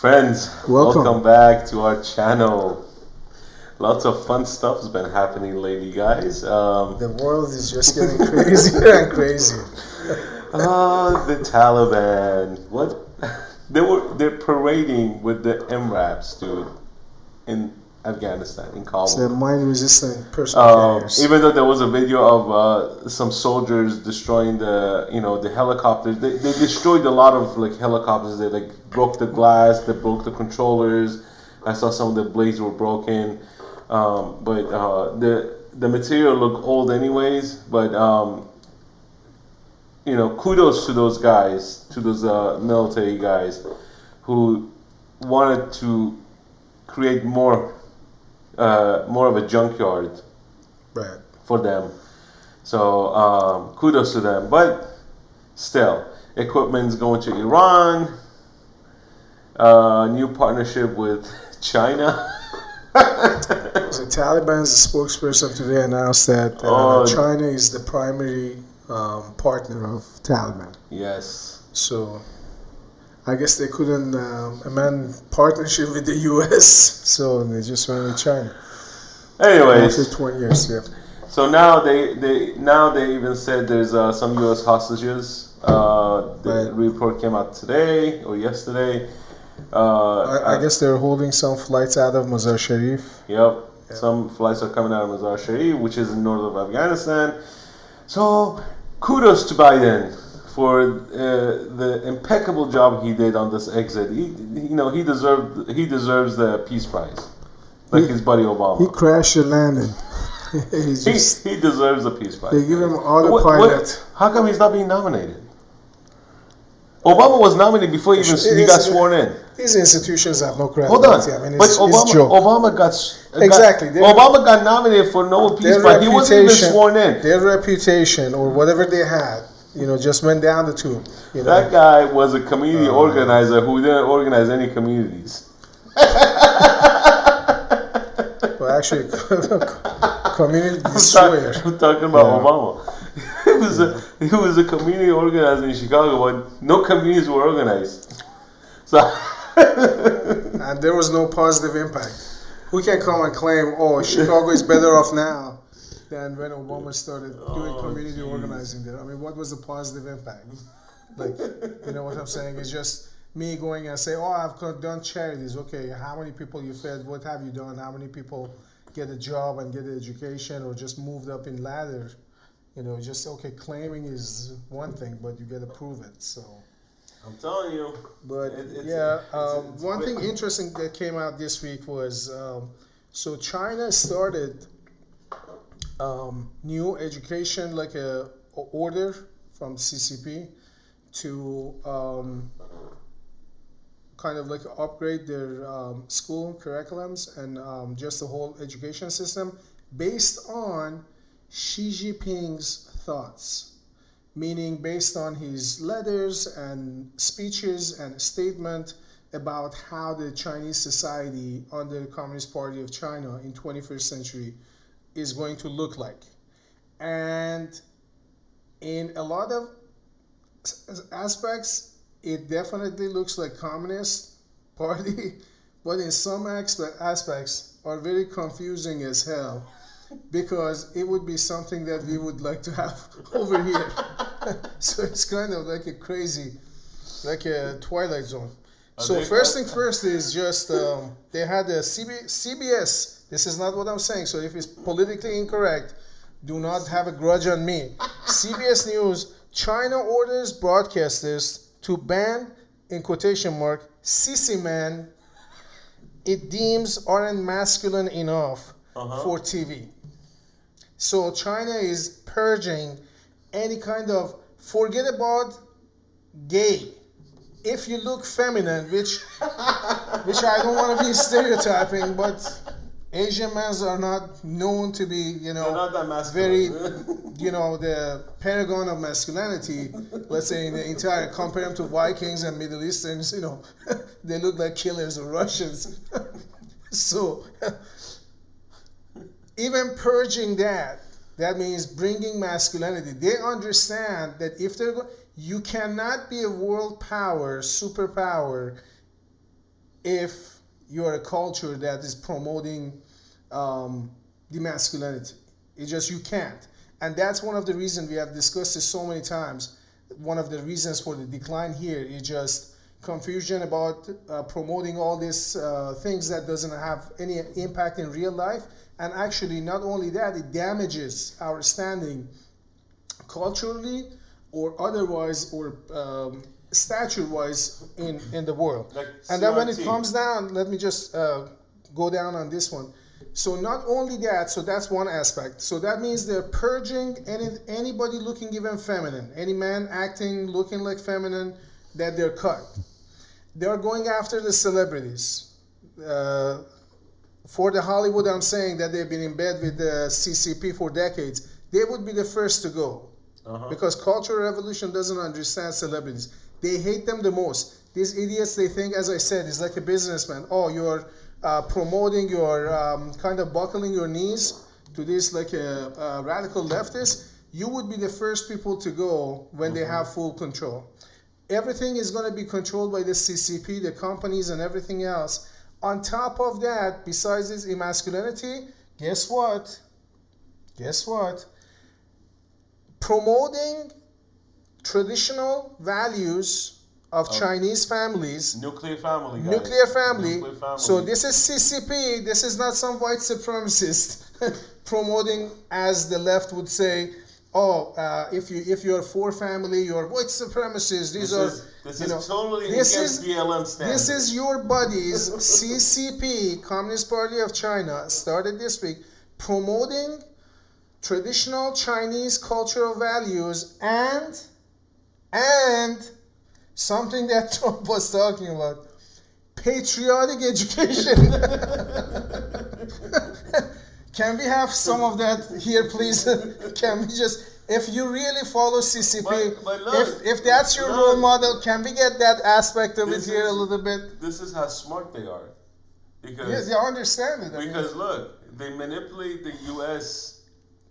Friends, welcome Welcome. back to our channel. Lots of fun stuff's been happening lately, guys. The world is just getting crazier and crazier. The Taliban. What? They're parading with the MRAPs, dude, in Afghanistan, in It's the Kabul. mind-resistant personal carriers. Even though there was a video of some soldiers destroying the helicopters, they destroyed a lot of like helicopters. They like broke the glass, they broke the controllers. I saw some of the blades were broken, but the material looked old anyways. But kudos to those guys, to those military guys who wanted to create more of a junkyard Right. for them. So kudos to them. But still, equipment's going to Iran. New partnership with China. The Taliban's spokesperson today announced that China is the primary partner of Taliban. Yes. So I guess they couldn't amend partnership with the U.S., so they just went with China. Anyways, After 20 years, yeah. so now they even said there's some U.S. hostages. The Right. report came out today or yesterday. I guess they're holding some flights out of Mazar Sharif. Yep. Yeah. Some flights are coming out of Mazar Sharif, which is in north of Afghanistan. So, kudos to Biden for the impeccable job he did on this exit. He deserves the peace prize, like his buddy Obama. He crashed and landed. He deserves the peace prize. They give him autopilot. How come he's not being nominated? Obama was nominated before he got sworn in. These institutions have no Hold on, credibility. I mean, but it's joke. Obama Exactly. Obama got nominated for Nobel Peace Prize. He wasn't even sworn in. Their reputation or whatever they had, just went down the tube. That guy was a community organizer who didn't organize any communities. Well, actually, community destroyer. I'm talking about Obama. He was a community organizer in Chicago, but no communities were organized. So And there was no positive impact. Who can come and claim, Chicago is better off now than when Obama started doing community organizing there? I mean, what was the positive impact? Like, you know what I'm saying? It's just me going and say, I've done charities. Okay, how many people you fed? What have you done? How many people get a job and get an education or just moved up in ladder? Claiming is one thing, but you got to prove it. So, I'm telling you. but one thing interesting that came out this week was so China started new education like a order from CCP to kind of like upgrade their school curriculums and just the whole education system based on Xi Jinping's thoughts, meaning based on his letters and speeches and statement about how the Chinese society under the Communist Party of China in 21st century is going to look like. And in a lot of aspects, it definitely looks like Communist Party, but in some aspects are very confusing as hell, because it would be something that we would like to have over here. So it's kind of like like a Twilight Zone. So first thing first is just they had a CBS. This is not what I'm saying. So if it's politically incorrect, do not have a grudge on me. CBS News: China orders broadcasters to ban, in quotation mark, sissy man it deems aren't masculine enough for TV. So China is purging any kind of, forget about gay. If you look feminine, which I don't want to be stereotyping, but Asian men are not known to be, They're not that very, masculine. the paragon of masculinity. Let's say in the entire, compare them to Vikings and Middle Easterns, they look like killers or Russians. So even purging that means bringing masculinity. They understand that if they're you cannot be a world power, superpower, if you're a culture that is promoting the masculinity. It just you can't, and that's one of the reasons we have discussed this so many times. One of the reasons for the decline here is just confusion about promoting all these things that doesn't have any impact in real life, and actually not only that, it damages our standing culturally or otherwise or stature-wise in the world. Like and then when it CRT. comes down, let me just go down on this one. So not only that, so that's one aspect. So that means they're purging anybody looking even feminine, any man acting looking like feminine, that they're cut. They're going after the celebrities. For the Hollywood, I'm saying that they've been in bed with the CCP for decades. They would be the first to go. Because Cultural Revolution doesn't understand celebrities. They hate them the most. These idiots, they think, as I said, is like a businessman. Oh, you're promoting, you're kind of buckling your knees to this like a radical leftist. You would be the first people to go when they have full control. Everything is going to be controlled by the CCP, the companies, and everything else. On top of that, besides this emasculinity, guess what? Guess what? Promoting traditional values of Chinese families. Nuclear family, guys. Nuclear family. Nuclear family. So this is CCP. This is not some white supremacist promoting, as the left would say, oh, if you're for family, you're white supremacists. These This is totally against BLM standards. This is your buddies, CCP, Communist Party of China, started this week promoting traditional Chinese cultural values and something that Trump was talking about, patriotic education. Can we have some of that here, please? Can we just, if you really follow CCP, but look, if that's your role model, can we get that aspect of it This here is- a little bit? This is how smart they are. Because Yes, I understand it. I mean, because look, they manipulate the US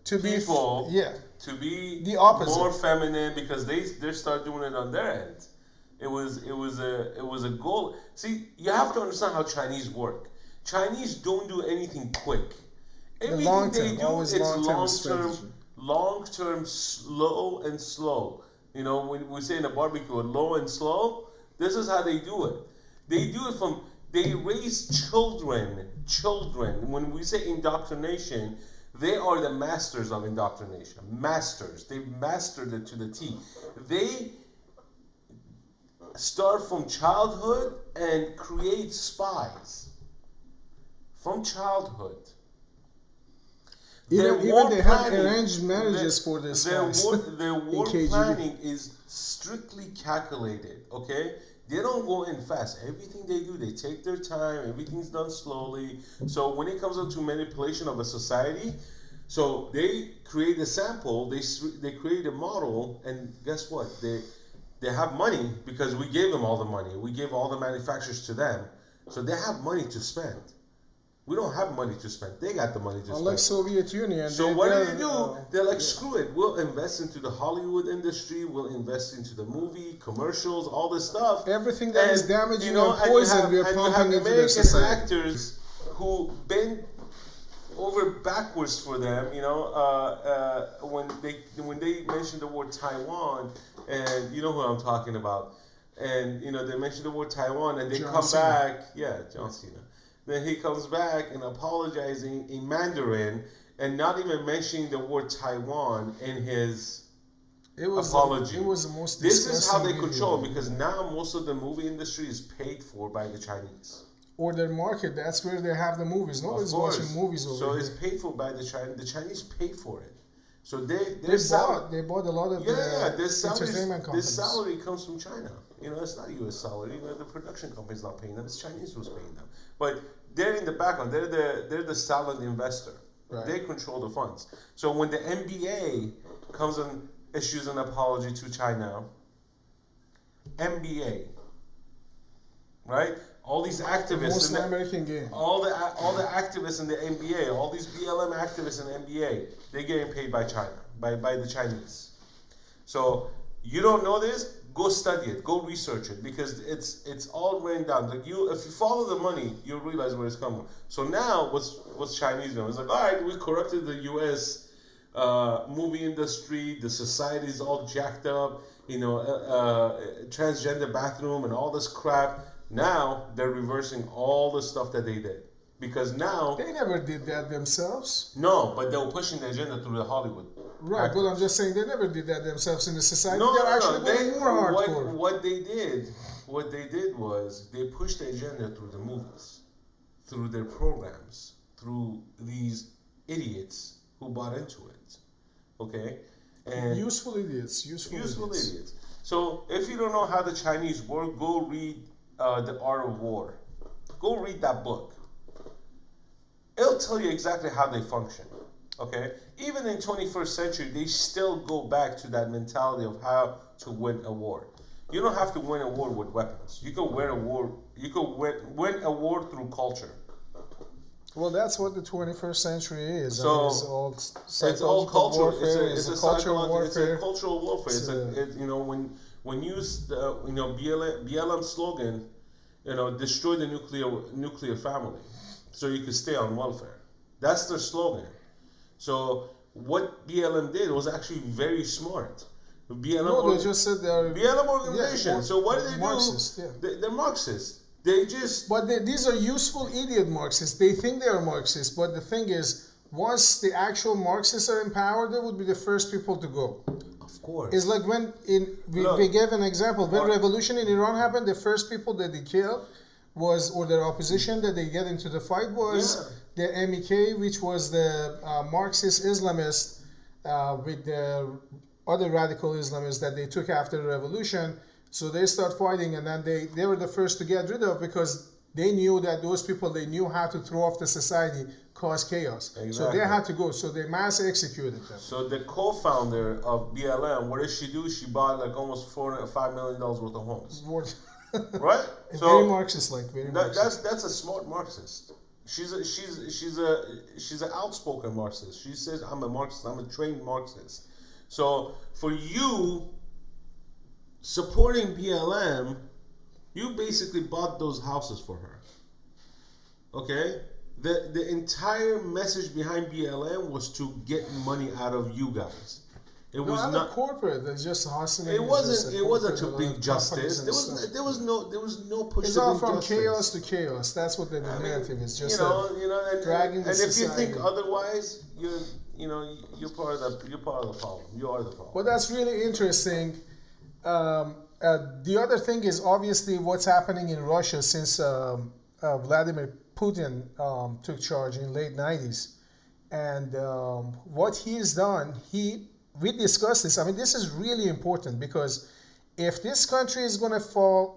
to be, people yeah, to be The opposite. more feminine because they start doing it on their end. It was a goal. See, you have to understand how Chinese work. Chinese don't do anything quick. Everything long they term, do always it's long-term strategy. long term, slow and slow. You know, when we say in a barbecue, low and slow. This is how they do it. They do it from they raise children. When we say indoctrination, they are the masters of indoctrination. Masters. They've mastered it to the T. They start from childhood and create spies. From childhood. Even they have arranged marriages for their spies. Their war KGB. planning is strictly calculated, okay? They don't go in fast. Everything they do, they take their time. Everything's done slowly. So when it comes up to manipulation of a society, so they create a sample, they create a model, and guess what? They have money because we gave them all the money. We gave all the manufacturers to them. So they have money to spend. We don't have money to spend. They got the money to Unlike spend. Soviet Union. So what do they do? They're like, screw it. We'll invest into the Hollywood industry. We'll invest into the movie, commercials, all this stuff. Everything that is damaging and and poison, we are and you pumping have into their American society. actors who bend over backwards for them. You know, when they mention the word Taiwan, and you know who I'm talking about, and you know they mention the word Taiwan, and they John come Cena. back. Yeah, John Cena. Then he comes back and apologizing in Mandarin and not even mentioning the word Taiwan in his apology. It was the most This is how disgusting they video. control, because now most of the movie industry is paid for by the Chinese. Or their market, that's where they have the movies. Nobody's watching movies over So here. it's paid for by the Chinese. The Chinese pay for it. So they bought a lot of the this entertainment companies. This salary comes from China. You know, it's not U.S. salary. You know, the production company's not paying them. It's Chinese who's paying them. But they're in the background. They're the silent investor. Right. They control the funds. So when the NBA comes and issues an apology to China, NBA, right? All these activists, Most in the- American game. all the activists in the NBA, all these BLM activists in the NBA, they're getting paid by China, by the Chinese. So you don't know this, go study it, go research it, because it's all written down. Like if you follow the money, you'll realize where it's coming from. So now, what's Chinese doing? It's like, all right, we corrupted the U.S. Movie industry, the society's all jacked up, transgender bathroom and all this crap. Now they're reversing all the stuff that they did. Because now... They never did that themselves. No, but they were pushing the agenda through the Hollywood. Right, but I'm just saying they never did that themselves in the society. No, They're actually going more hardcore. What they did was they pushed the agenda through the movies, through their programs, through these idiots who bought into it. Okay? And useful idiots. Useful idiots. So if you don't know how the Chinese work, go read The Art of War. Go read that book. It'll tell you exactly how they function. Okay? Even in 21st century, they still go back to that mentality of how to win a war. You don't have to win a war with weapons. You can win a war. You can win a war through culture. Well, that's what the 21st century is. So I mean, it's all culture. Warfare. It's a cultural warfare. It's a cultural warfare. When you use the BLM slogan, destroy the nuclear family, so you can stay on welfare. That's their slogan. So what BLM did was actually very smart. They just said they're BLM organization. So what do they Marxist, do? They're Marxists. They just... But these are useful idiot Marxists. They think they are Marxists, but the thing is, once the actual Marxists are in power, they would be the first people to go. Of course. It's like when we gave an example. When revolution in Iran happened, the first people that they killed or their opposition that they get into the fight was the MEK, which was the Marxist Islamist with the other radical Islamists that they took after the revolution. So they start fighting, and then they were the first to get rid of, because they knew that those people, they knew how to throw off the society, cause chaos. Exactly. So they had to go. So they mass executed them. So the co-founder of BLM, what did she do? She bought like almost $5 million worth of homes. Right? So very Marxist-like. Very Marxist. That's a smart Marxist. She's an outspoken Marxist. She says, I'm a Marxist. I'm a trained Marxist. So for you supporting BLM, you basically bought those houses for her. Okay? The entire message behind BLM was to get money out of you guys. It was not corporate. It's just hustling. It wasn't to bring justice. There was no push. It's all from chaos to chaos. That's what the narrative is. Just dragging the society. And if you think otherwise, you're part of the problem. You are the problem. Well, that's really interesting. The other thing is obviously what's happening in Russia since Vladimir Putin took charge in late 90s. And what he's done, we discussed this. I mean, this is really important, because if this country is going to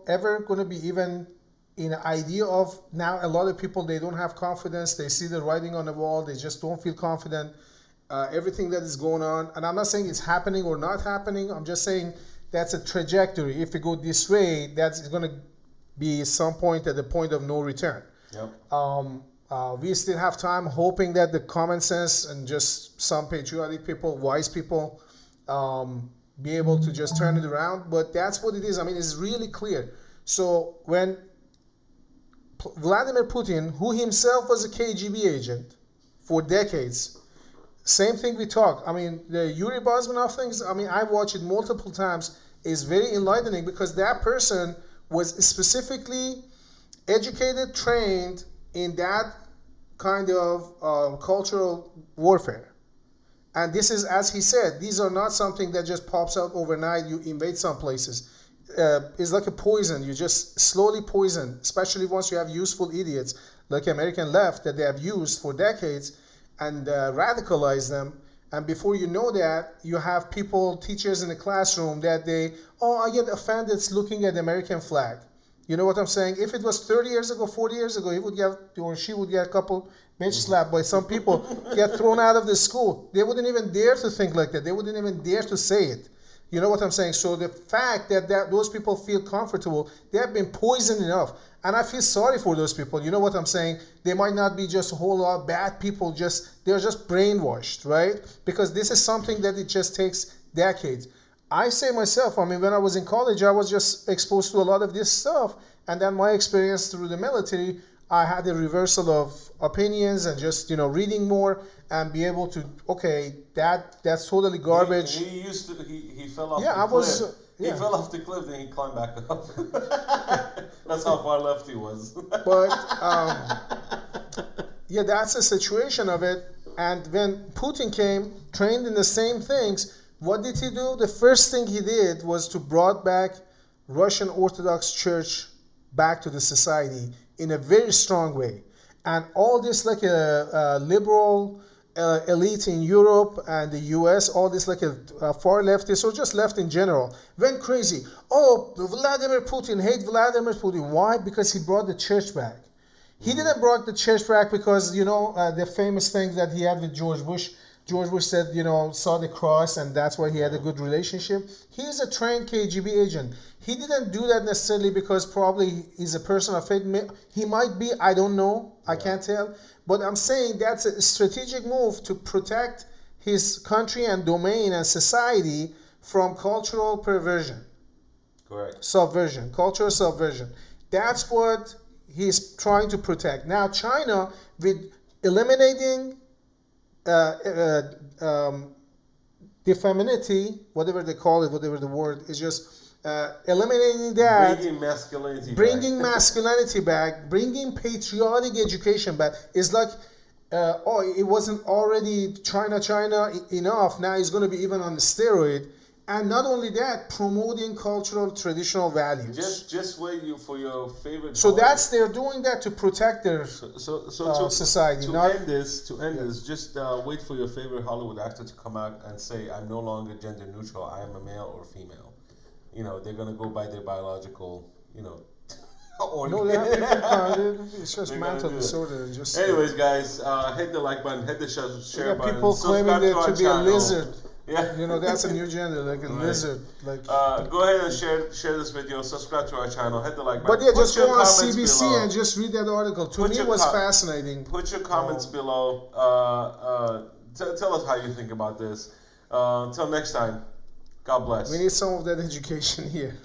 ever going to be even in an idea of, now a lot of people, they don't have confidence. They see the writing on the wall. They just don't feel confident. Everything that is going on. And I'm not saying it's happening or not happening. I'm just saying that's a trajectory. If we go this way, that's going to be some point at the point of no return. Yep. We still have time, hoping that the common sense and just some patriotic people, wise people, be able to just turn it around. But that's what it is. I mean, it's really clear. So when Vladimir Putin, who himself was a KGB agent for decades, same thing we talk. I mean, the Yuri Bazmanov things, I mean, I've watched it multiple times. It's very enlightening, because that person was specifically educated, trained in that kind of cultural warfare. And this is, as he said, these are not something that just pops out overnight. You invade some places. It's like a poison. You just slowly poison, especially once you have useful idiots like American left that they have used for decades, and radicalize them. And before you know that, you have people, teachers in the classroom that I get offended looking at the American flag. You know what I'm saying? If it was 30 years ago, 40 years ago, he would get, or she would get a couple bench slapped by some people, get thrown out of the school. They wouldn't even dare to think like that. They wouldn't even dare to say it. You know what I'm saying? So the fact that those people feel comfortable, they have been poisoned enough. And I feel sorry for those people. You know what I'm saying? They might not be just a whole lot of bad people, they're just brainwashed, right? Because this is something that it just takes decades. I say myself, I mean, when I was in college, I was just exposed to a lot of this stuff. And then my experience through the military, I had a reversal of opinions and just, reading more and be able to, okay, that's totally garbage. He fell off Yeah, the I cliff. was, He yeah. fell off the cliff, then he climbed back up. That's how far left he was. But, yeah, that's the situation of it. And when Putin came, trained in the same things, what did he do? The first thing he did was to brought back Russian Orthodox Church back to the society in a very strong way. And all this like a liberal elite in Europe and the US, all this like a far leftist or just left in general, went crazy. Oh, Vladimir Putin, hate Vladimir Putin. Why? Because he brought the church back. He didn't brought the church back because, the famous thing that he had with George Bush. George Bush said, saw the cross and that's why he had a good relationship. He's a trained KGB agent. He didn't do that necessarily because probably he's a person of faith. He might be, I don't know. I can't tell. But I'm saying that's a strategic move to protect his country and domain and society from cultural perversion. Correct. Subversion, cultural subversion. That's what he's trying to protect. Now, China, with eliminating femininity, whatever they call it, whatever the word is, just eliminating that, bringing masculinity back, bringing patriotic education back. It's like, it wasn't already China enough. Now it's going to be even on the steroid. And not only that, promoting cultural traditional values. Just wait for your favorite. So they're doing that to protect their society. To end this, just wait for your favorite Hollywood actor to come out and say, "I'm no longer gender neutral. I am a male or female." They're gonna go by their biological, organ. No, they have people. It's just mental disorder. Anyways, guys, hit the like button, hit the share button. People claiming there to be a lizard. Yeah. That's a new gender, like a lizard. Like. Go ahead and share this video. Subscribe to our channel. Hit the like button. But yeah, just go on CBC below. And just read that article. To me, it was fascinating. Put your comments below. Tell us how you think about this. Until next time, God bless. We need some of that education here.